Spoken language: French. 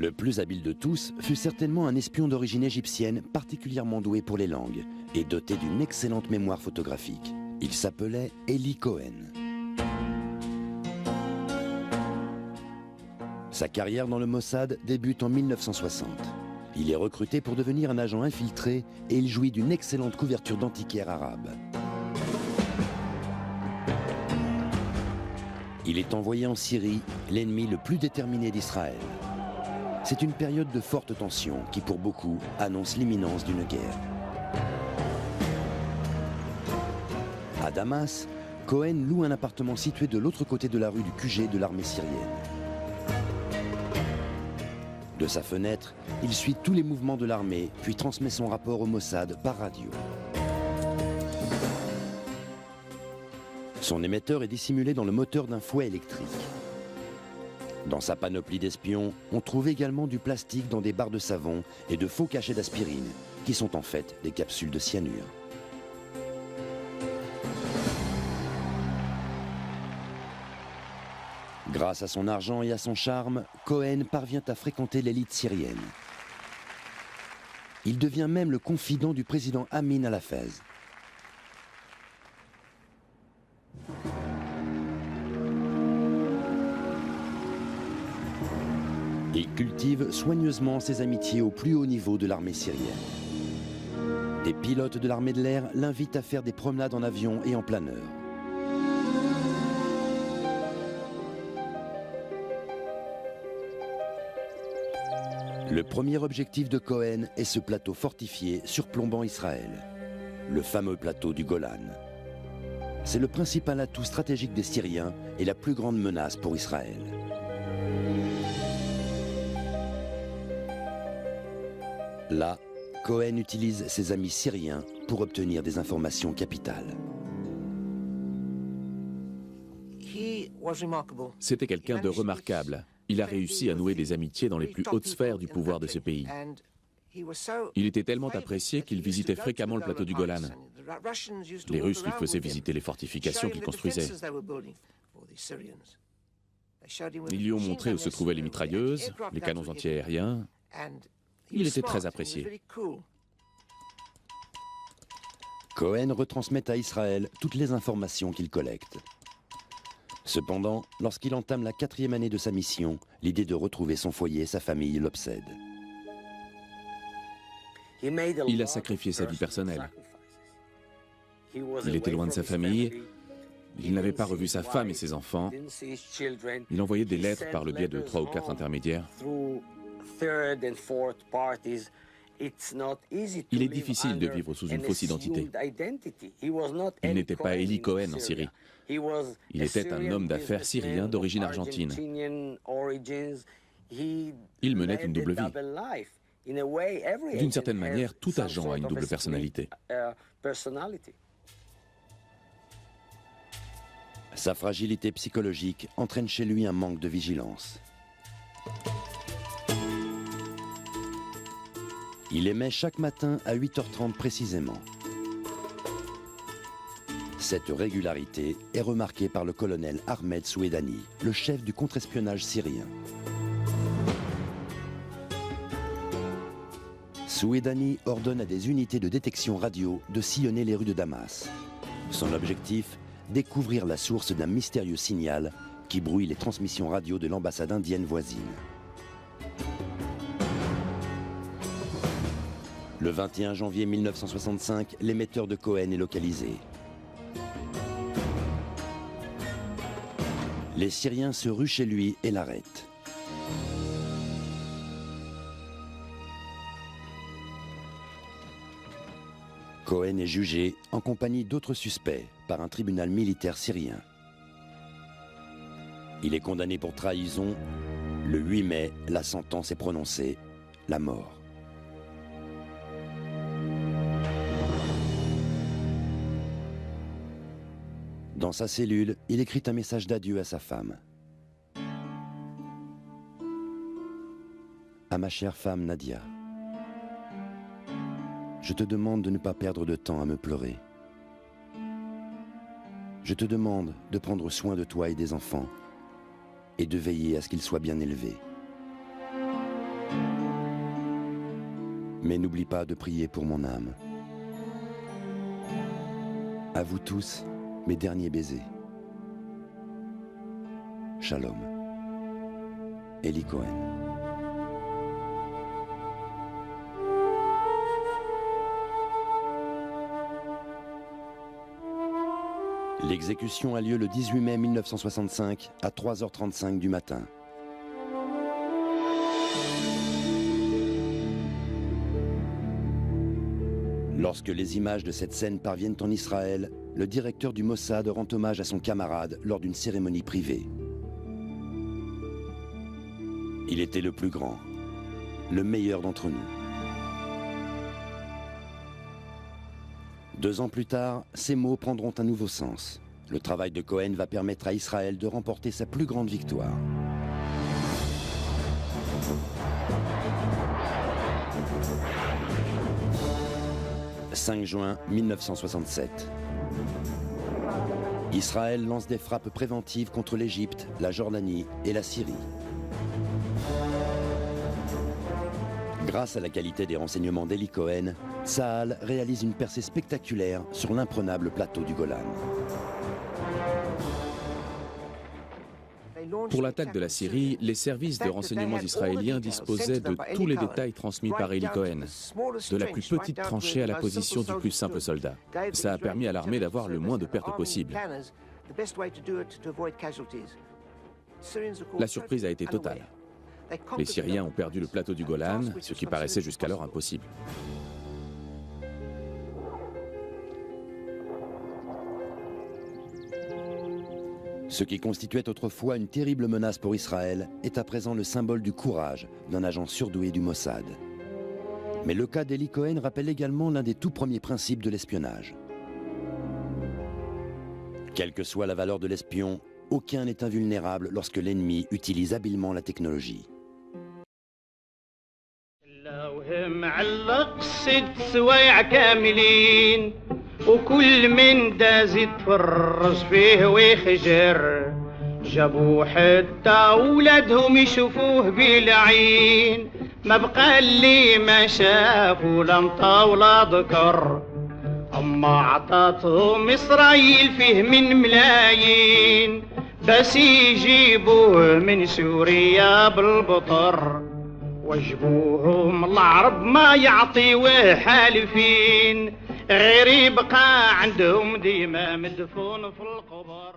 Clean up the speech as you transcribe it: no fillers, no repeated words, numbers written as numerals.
Le plus habile de tous fut certainement un espion d'origine égyptienne particulièrement doué pour les langues et doté d'une excellente mémoire photographique. Il s'appelait Eli Cohen. Sa carrière dans le Mossad débute en 1960. Il est recruté pour devenir un agent infiltré et il jouit d'une excellente couverture d'antiquaires arabes. Il est envoyé en Syrie, l'ennemi le plus déterminé d'Israël. C'est une période de forte tension qui, pour beaucoup, annonce l'imminence d'une guerre. À Damas, Cohen loue un appartement situé de l'autre côté de la rue du QG de l'armée syrienne. De sa fenêtre, il suit tous les mouvements de l'armée, puis transmet son rapport au Mossad par radio. Son émetteur est dissimulé dans le moteur d'un fouet électrique. Dans sa panoplie d'espions, on trouve également du plastique dans des barres de savon et de faux cachets d'aspirine, qui sont en fait des capsules de cyanure. Grâce à son argent et à son charme, Cohen parvient à fréquenter l'élite syrienne. Il devient même le confident du président Amin al-Hafez. Il cultive soigneusement ses amitiés au plus haut niveau de l'armée syrienne. Des pilotes de l'armée de l'air l'invitent à faire des promenades en avion et en planeur. Le premier objectif de Cohen est ce plateau fortifié surplombant Israël, le fameux plateau du Golan. C'est le principal atout stratégique des Syriens et la plus grande menace pour Israël. Là, Cohen utilise ses amis syriens pour obtenir des informations capitales. C'était quelqu'un de remarquable. Il a réussi à nouer des amitiés dans les plus hautes sphères du pouvoir de ce pays. Il était tellement apprécié qu'il visitait fréquemment le plateau du Golan. Les Russes lui faisaient visiter les fortifications qu'ils construisaient. Ils lui ont montré où se trouvaient les mitrailleuses, les canons antiaériens. Il était très apprécié. Cohen retransmet à Israël toutes les informations qu'il collecte. Cependant, lorsqu'il entame la 4e année de sa mission, l'idée de retrouver son foyer et sa famille l'obsède. Il a sacrifié sa vie personnelle. Il était loin de sa famille. Il n'avait pas revu sa femme et ses enfants. Il envoyait des lettres par le biais de 3 ou 4 intermédiaires. Il est difficile de vivre sous une fausse identité. Il n'était pas Eli Cohen en Syrie. Il était un homme d'affaires syrien d'origine argentine. Il menait une double vie. D'une certaine manière, tout agent a une double personnalité. Sa fragilité psychologique entraîne chez lui un manque de vigilance. Il émet chaque matin à 8h30 précisément. Cette régularité est remarquée par le colonel Ahmed Souedani, le chef du contre-espionnage syrien. Souedani ordonne à des unités de détection radio de sillonner les rues de Damas. Son objectif, découvrir la source d'un mystérieux signal qui brouille les transmissions radio de l'ambassade indienne voisine. Le 21 janvier 1965, l'émetteur de Cohen est localisé. Les Syriens se ruent chez lui et l'arrêtent. Cohen est jugé en compagnie d'autres suspects par un tribunal militaire syrien. Il est condamné pour trahison. Le 8 mai, la sentence est prononcée, la mort. Dans sa cellule, il écrit un message d'adieu à sa femme. À ma chère femme Nadia, je te demande de ne pas perdre de temps à me pleurer. Je te demande de prendre soin de toi et des enfants et de veiller à ce qu'ils soient bien élevés. Mais n'oublie pas de prier pour mon âme. À vous tous, mes derniers baisers. Shalom. Eli Cohen. L'exécution a lieu le 18 mai 1965 à 3h35 du matin. Lorsque les images de cette scène parviennent en Israël, le directeur du Mossad rend hommage à son camarade lors d'une cérémonie privée. Il était le plus grand, le meilleur d'entre nous. 2 ans plus tard, ces mots prendront un nouveau sens. Le travail de Cohen va permettre à Israël de remporter sa plus grande victoire. « 5 juin 1967. Israël lance des frappes préventives contre l'Égypte, la Jordanie et la Syrie. Grâce à la qualité des renseignements d'Eli Cohen, Tsahal réalise une percée spectaculaire sur l'imprenable plateau du Golan. Pour l'attaque de la Syrie, les services de renseignement israéliens disposaient de tous les détails transmis par Eli Cohen, de la plus petite tranchée à la position du plus simple soldat. Ça a permis à l'armée d'avoir le moins de pertes possible. La surprise a été totale. Les Syriens ont perdu le plateau du Golan, ce qui paraissait jusqu'alors impossible. Ce qui constituait autrefois une terrible menace pour Israël est à présent le symbole du courage d'un agent surdoué du Mossad. Mais le cas d'Eli Cohen rappelle également l'un des tout premiers principes de l'espionnage. Quelle que soit la valeur de l'espion, aucun n'est invulnérable lorsque l'ennemi utilise habilement la technologie. وكل من داز يتفرج فيه ويخجر جابوا حتى ولادهم يشوفوه بالعين ما بقى اللي ما شاف ولا انطى ولا ذكر اما عطاتهم اسرائيل فيه من ملايين بس يجيبوه من سوريا بالبطر وجبوهم العرب ما يعطيوه حالفين غير يبقى عندهم ديما مدفون في القبر.